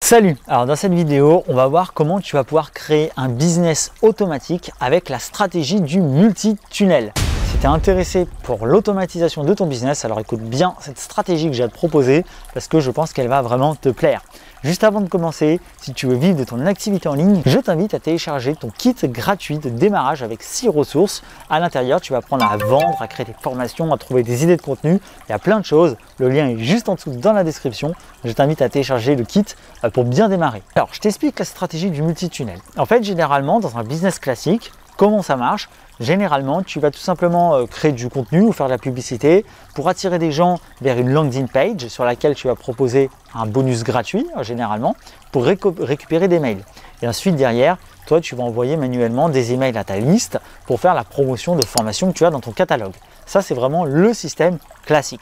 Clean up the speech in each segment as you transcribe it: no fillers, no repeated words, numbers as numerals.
Salut! Alors dans cette vidéo, on va voir comment tu vas pouvoir créer un business automatique avec la stratégie du multi-tunnel. Si tu es intéressé pour l'automatisation de ton business, alors écoute bien cette stratégie que j'ai à te proposer parce que je pense qu'elle va vraiment te plaire. Juste avant de commencer, si tu veux vivre de ton activité en ligne, je t'invite à télécharger ton kit gratuit de démarrage avec 6 ressources. À l'intérieur, tu vas apprendre à vendre, à créer des formations, à trouver des idées de contenu. Il y a plein de choses. Le lien est juste en dessous dans la description. Je t'invite à télécharger le kit pour bien démarrer. Alors, je t'explique la stratégie du multi-tunnel. En fait, généralement, dans un business classique, comment ça marche? Généralement, tu vas tout simplement créer du contenu ou faire de la publicité pour attirer des gens vers une landing page sur laquelle tu vas proposer un bonus gratuit, généralement, pour récupérer des mails. Et ensuite, derrière, toi, tu vas envoyer manuellement des emails à ta liste pour faire la promotion de formations que tu as dans ton catalogue. Ça, c'est vraiment le système classique.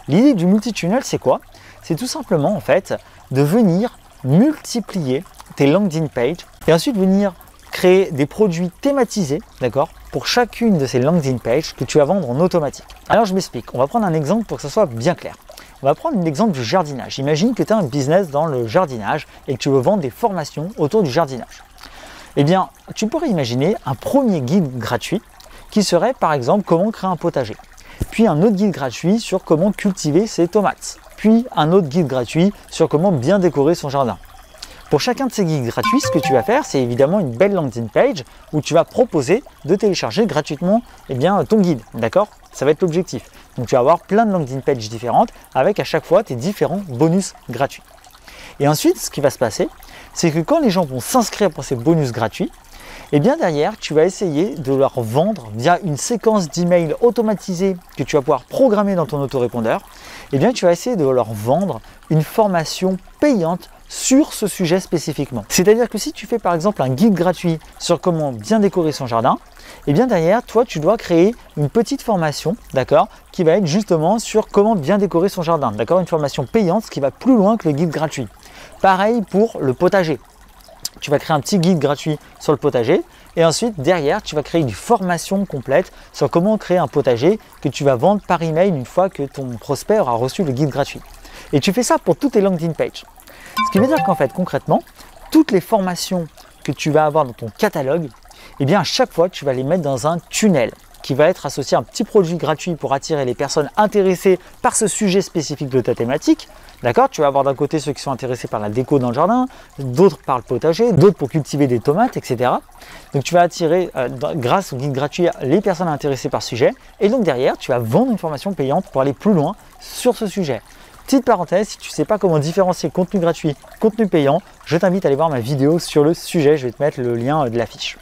L'idée du multi-tunnel, c'est quoi? C'est tout simplement, en fait, de venir multiplier tes landing pages et ensuite venir créer des produits thématisés, d'accord, pour chacune de ces landing pages que tu vas vendre en automatique. Alors je m'explique, on va prendre un exemple pour que ça soit bien clair. On va prendre l'exemple du jardinage. Imagine que tu as un business dans le jardinage et que tu veux vendre des formations autour du jardinage. Eh bien, tu pourrais imaginer un premier guide gratuit qui serait par exemple comment créer un potager. Puis un autre guide gratuit sur comment cultiver ses tomates. Puis un autre guide gratuit sur comment bien décorer son jardin. Pour chacun de ces guides gratuits, ce que tu vas faire, c'est évidemment une belle landing page où tu vas proposer de télécharger gratuitement ton guide, d'accord? Ça va être l'objectif. Donc tu vas avoir plein de landing pages différentes avec à chaque fois tes différents bonus gratuits. Et ensuite, ce qui va se passer, c'est que quand les gens vont s'inscrire pour ces bonus gratuits, et bien derrière, tu vas essayer de leur vendre via une séquence d'emails automatisés que tu vas pouvoir programmer dans ton autorépondeur. Et bien tu vas essayer de leur vendre une formation payante sur ce sujet spécifiquement. C'est-à-dire que si tu fais par exemple un guide gratuit sur comment bien décorer son jardin, et bien derrière, toi, tu dois créer une petite formation, d'accord, qui va être justement sur comment bien décorer son jardin, d'accord, une formation payante, ce qui va plus loin que le guide gratuit. Pareil pour le potager. Tu vas créer un petit guide gratuit sur le potager et ensuite derrière tu vas créer une formation complète sur comment créer un potager que tu vas vendre par email une fois que ton prospect aura reçu le guide gratuit. Et tu fais ça pour toutes tes landing pages. Ce qui veut dire qu'en fait concrètement, toutes les formations que tu vas avoir dans ton catalogue, eh bien à chaque fois tu vas les mettre dans un tunnel qui va être associé à un petit produit gratuit pour attirer les personnes intéressées par ce sujet spécifique de ta thématique. D'accord? Tu vas avoir d'un côté ceux qui sont intéressés par la déco dans le jardin, d'autres par le potager, d'autres pour cultiver des tomates, etc. Donc tu vas attirer, grâce au guide gratuit, les personnes intéressées par ce sujet. Et donc derrière, tu vas vendre une formation payante pour aller plus loin sur ce sujet. Petite parenthèse, si tu ne sais pas comment différencier contenu gratuit, contenu payant, je t'invite à aller voir ma vidéo sur le sujet. Je vais te mettre le lien de l'affiche.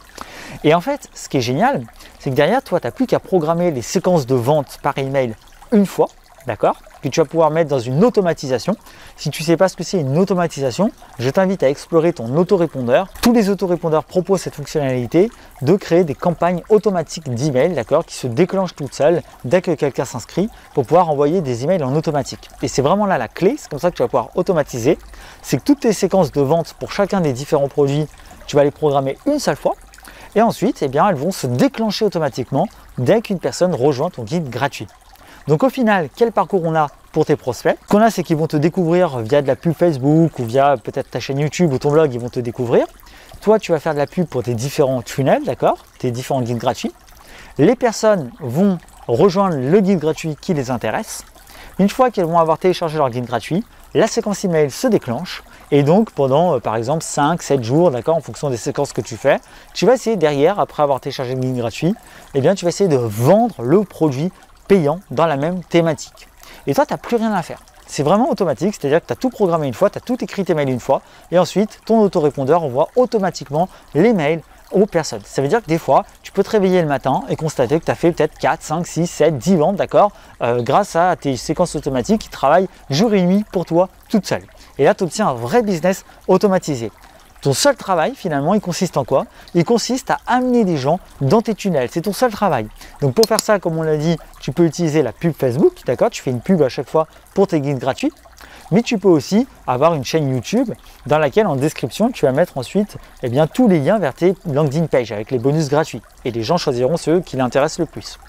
Et en fait, ce qui est génial, c'est que derrière, toi, tu n'as plus qu'à programmer les séquences de vente par email une fois, d'accord, que tu vas pouvoir mettre dans une automatisation. Si tu ne sais pas ce que c'est une automatisation, je t'invite à explorer ton autorépondeur. Tous les autorépondeurs proposent cette fonctionnalité de créer des campagnes automatiques d'email, d'accord, qui se déclenchent toutes seules dès que quelqu'un s'inscrit pour pouvoir envoyer des emails en automatique. Et c'est vraiment là la clé, c'est comme ça que tu vas pouvoir automatiser. C'est que toutes tes séquences de vente pour chacun des différents produits, tu vas les programmer une seule fois. Et ensuite, eh bien, elles vont se déclencher automatiquement dès qu'une personne rejoint ton guide gratuit. Donc au final, quel parcours on a pour tes prospects? Ce qu'on a, c'est qu'ils vont te découvrir via de la pub Facebook ou via peut-être ta chaîne YouTube ou ton blog, ils vont te découvrir. Toi, tu vas faire de la pub pour tes différents tunnels, d'accord, tes différents guides gratuits. Les personnes vont rejoindre le guide gratuit qui les intéresse. Une fois qu'elles vont avoir téléchargé leur guide gratuit, la séquence email se déclenche. Et donc pendant par exemple 5-7 jours, d'accord, en fonction des séquences que tu fais, tu vas essayer derrière, après avoir téléchargé le guide gratuit, eh bien tu vas essayer de vendre le produit payant dans la même thématique. Et toi, tu n'as plus rien à faire. C'est vraiment automatique, c'est-à-dire que tu as tout programmé une fois, tu as tout écrit tes mails une fois, et ensuite ton autorépondeur envoie automatiquement les mails aux personnes. Ça veut dire que des fois, tu peux te réveiller le matin et constater que tu as fait peut-être 4, 5, 6, 7, 10 ventes, d'accord, grâce à tes séquences automatiques qui travaillent jour et nuit pour toi toute seule. Et là, tu obtiens un vrai business automatisé. Ton seul travail, finalement, il consiste en quoi? Il consiste à amener des gens dans tes tunnels. C'est ton seul travail. Donc, pour faire ça, comme on l'a dit, tu peux utiliser la pub Facebook, d'accord? Tu fais une pub à chaque fois pour tes guides gratuits. Mais tu peux aussi avoir une chaîne YouTube dans laquelle, en description, tu vas mettre ensuite tous les liens vers tes landing pages avec les bonus gratuits. Et les gens choisiront ceux qui l'intéressent le plus.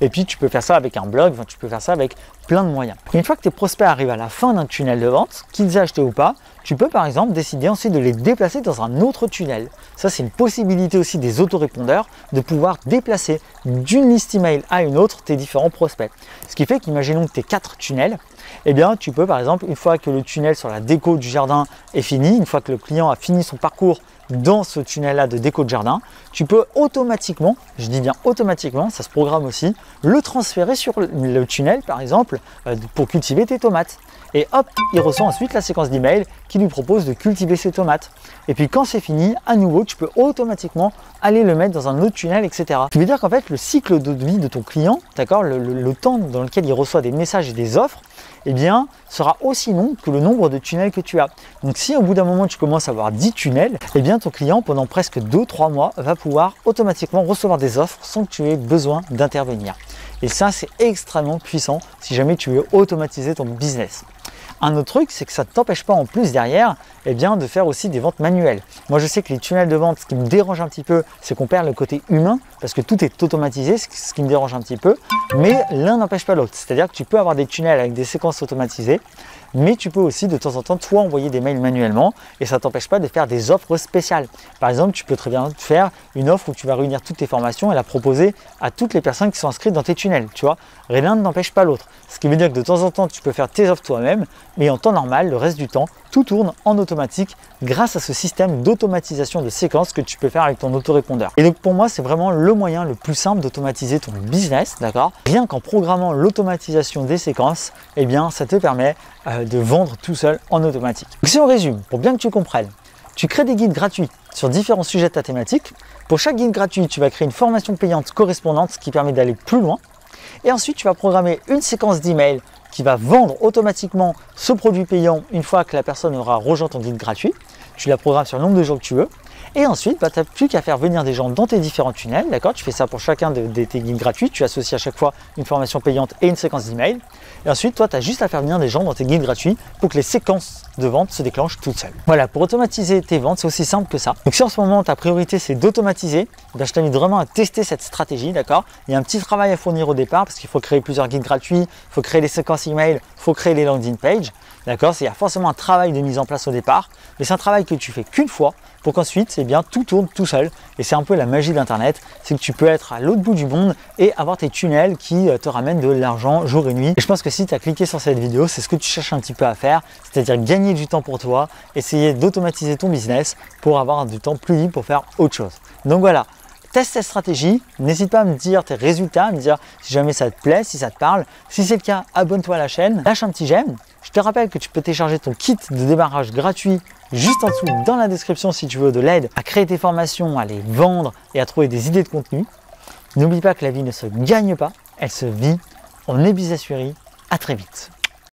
Et puis tu peux faire ça avec un blog, enfin, tu peux faire ça avec plein de moyens. Et une fois que tes prospects arrivent à la fin d'un tunnel de vente, qu'ils aient acheté ou pas, tu peux par exemple décider ensuite de les déplacer dans un autre tunnel. Ça, c'est une possibilité aussi des autorépondeurs de pouvoir déplacer d'une liste email à une autre tes différents prospects. Ce qui fait qu'imaginons que tu aies 4 tunnels, eh bien tu peux par exemple, une fois que le tunnel sur la déco du jardin est fini, une fois que le client a fini son parcours dans ce tunnel-là de déco de jardin, tu peux automatiquement, je dis bien automatiquement, ça se programme aussi, le transférer sur le tunnel par exemple pour cultiver tes tomates. Et hop, il reçoit ensuite la séquence d'email qui lui propose de cultiver ses tomates. Et puis quand c'est fini, à nouveau, tu peux automatiquement aller le mettre dans un autre tunnel, etc. Ce qui veut dire qu'en fait, le cycle de vie de ton client, d'accord, le temps dans lequel il reçoit des messages et des offres, eh bien, sera aussi long que le nombre de tunnels que tu as. Donc si au bout d'un moment tu commences à avoir 10 tunnels, eh bien ton client pendant presque 2-3 mois va pouvoir automatiquement recevoir des offres sans que tu aies besoin d'intervenir. Et ça, c'est extrêmement puissant si jamais tu veux automatiser ton business. Un autre truc, c'est que ça ne t'empêche pas en plus derrière eh bien, de faire aussi des ventes manuelles. Moi, je sais que les tunnels de vente, ce qui me dérange un petit peu, c'est qu'on perd le côté humain parce que tout est automatisé, ce qui me dérange un petit peu. Mais l'un n'empêche pas l'autre. C'est-à-dire que tu peux avoir des tunnels avec des séquences automatisées, mais tu peux aussi de temps en temps, toi, envoyer des mails manuellement et ça ne t'empêche pas de faire des offres spéciales. Par exemple, tu peux très bien faire une offre où tu vas réunir toutes tes formations et la proposer à toutes les personnes qui sont inscrites dans tes tunnels. Tu vois, l'un n'empêche pas l'autre. Ce qui veut dire que de temps en temps, tu peux faire tes offres toi-même, mais en temps normal, le reste du temps, tout tourne en automatique grâce à ce système d'automatisation de séquences que tu peux faire avec ton autorépondeur. Et donc pour moi, c'est vraiment le moyen le plus simple d'automatiser ton business, d'accord? Rien qu'en programmant l'automatisation des séquences, eh bien, ça te permet de vendre tout seul en automatique. Donc, si on résume, pour bien que tu comprennes, tu crées des guides gratuits sur différents sujets de ta thématique. Pour chaque guide gratuit, tu vas créer une formation payante correspondante, ce qui permet d'aller plus loin. Et ensuite, tu vas programmer une séquence d'email qui va vendre automatiquement ce produit payant une fois que la personne aura rejoint ton guide gratuit. Tu la programmes sur le nombre de jours que tu veux. Et ensuite, tu n'as plus qu'à faire venir des gens dans tes différents tunnels. D'accord, tu fais ça pour chacun de tes guides gratuits. Tu associes à chaque fois une formation payante et une séquence d'email. Et ensuite, toi, tu as juste à faire venir des gens dans tes guides gratuits pour que les séquences de vente se déclenchent toutes seules. Voilà, pour automatiser tes ventes, c'est aussi simple que ça. Donc si en ce moment, ta priorité, c'est d'automatiser, je t'invite vraiment à tester cette stratégie. D'accord, il y a un petit travail à fournir au départ parce qu'il faut créer plusieurs guides gratuits, il faut créer les séquences email, il faut créer les landing pages. D'accord, il y a forcément un travail de mise en place au départ, mais c'est un travail que tu fais qu'une fois pour qu'ensuite, eh bien, tout tourne tout seul. Et c'est un peu la magie d'Internet, c'est que tu peux être à l'autre bout du monde et avoir tes tunnels qui te ramènent de l'argent jour et nuit. Et je pense que si tu as cliqué sur cette vidéo, c'est ce que tu cherches un petit peu à faire, c'est-à-dire gagner du temps pour toi, essayer d'automatiser ton business pour avoir du temps plus libre pour faire autre chose. Donc voilà. Teste cette stratégie, n'hésite pas à me dire tes résultats, à me dire si jamais ça te plaît, si ça te parle. Si c'est le cas, abonne-toi à la chaîne, lâche un petit j'aime. Je te rappelle que tu peux télécharger ton kit de démarrage gratuit juste en dessous dans la description si tu veux de l'aide à créer tes formations, à les vendre et à trouver des idées de contenu. N'oublie pas que la vie ne se gagne pas, elle se vit. On est Business Fury, à très vite.